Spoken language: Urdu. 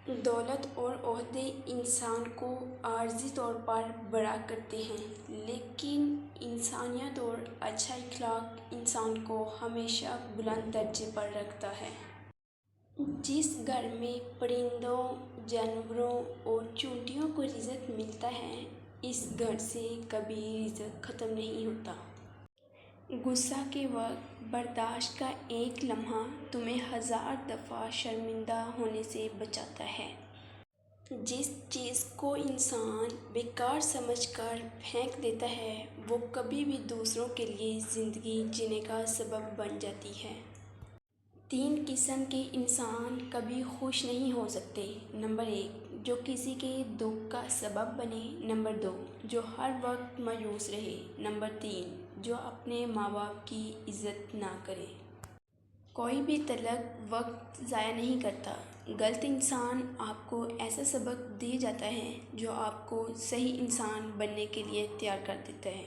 دولت اور عہدے انسان کو عارضی طور پر بڑا کرتے ہیں، لیکن انسانیت اور اچھا اخلاق انسان کو ہمیشہ بلند درجے پر رکھتا ہے۔ جس گھر میں پرندوں، جانوروں اور چیونٹیوں کو رزق ملتا ہے، اس گھر سے کبھی رزق ختم نہیں ہوتا۔ غصہ کے وقت برداشت کا ایک لمحہ تمہیں 1000 دفعہ شرمندہ ہونے سے بچاتا ہے۔ جس چیز کو انسان بیکار سمجھ کر پھینک دیتا ہے، وہ کبھی بھی دوسروں کے لیے زندگی جینے کا سبب بن جاتی ہے۔ 3 قسم کے انسان کبھی خوش نہیں ہو سکتے۔ نمبر 1، جو کسی کے دکھ کا سبب بنے۔ نمبر 2، جو ہر وقت مایوس رہے۔ نمبر 3، جو اپنے ماں باپ کی عزت نہ کرے۔ کوئی بھی تلخ وقت ضائع نہیں کرتا۔ غلط انسان آپ کو ایسا سبق دے جاتا ہے جو آپ کو صحیح انسان بننے کے لیے تیار کر دیتا ہے۔